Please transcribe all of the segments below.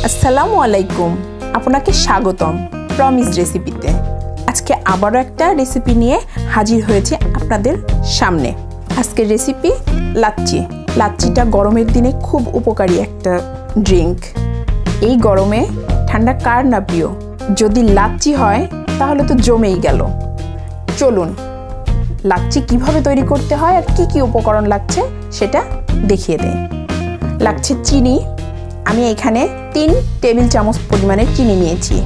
আসসালামু আলাইকুম, আপনাকে স্বাগতম প্রমিস রেসিপিতে। আজকে আবারও একটা রেসিপি নিয়ে হাজির হয়েছে আপনাদের সামনে। আজকের রেসিপি লাচ্ছি। লাচ্ছিটা গরমের দিনে খুব উপকারী একটা ড্রিঙ্ক। এই গরমে ঠান্ডা কার না প্রিয়? যদি লাচ্ছি হয় তাহলে তো জমেই গেল। চলুন লাচ্ছি কিভাবে তৈরি করতে হয় আর কি কি উপকরণ লাগছে সেটা দেখিয়ে দেই। লাগছে চিনি। আমি এখানে 3 টেবিল চামচ পরিমাণের চিনি নিয়েছি।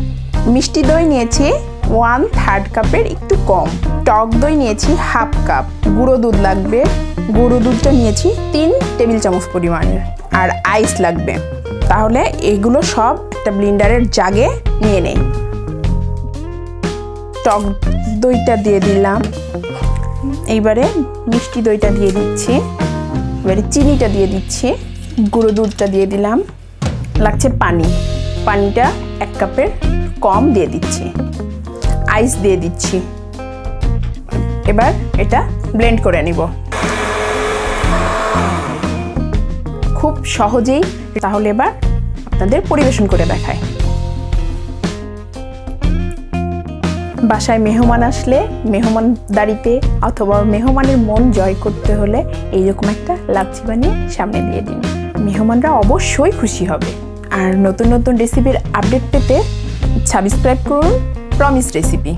মিষ্টি দই নিয়েছি 1/3 কাপের একটু কম। টক দই নিয়েছি 1/2 কাপ। গুঁড়ো দুধ লাগবে, গুঁড়ো দুধটা নিয়েছি 3 টেবিল চামচ পরিমাণের। আর আইস লাগবে। তাহলে এগুলো সব একটা ব্লেন্ডারের জাগে নিয়ে নেই। টক দইটা দিয়ে দিলাম, এইবারে মিষ্টি দইটা দিয়ে দিচ্ছি, এবারে চিনিটা দিয়ে দিচ্ছি, গুঁড়ো দুধটা দিয়ে দিলাম, লাগছে পানি। পানিটা 1 কাপের কম দিয়ে দিচ্ছি, আইস দিয়ে দিচ্ছি। এবার এটা ব্লেন্ড করে নিব খুব সহজেই। তাহলে এবার আপনাদের পরিবেশন করে দেখায়। বাসায় মেহমান আসলে মেহমানদারিতে অথবা মেহমানের মন জয় করতে হলে এইরকম একটা লাচ্ছি বানিয়ে সামনে দিয়ে দিন। মেহমানরা অবশ্যই খুশি হবে। আর নতুন নতুন রেসিপির আপডেট পেতে সাবস্ক্রাইব করুন প্রমিস রেসিপি।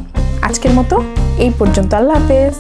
আজকের মতো এই পর্যন্ত। আল্লাহ হাফেজ।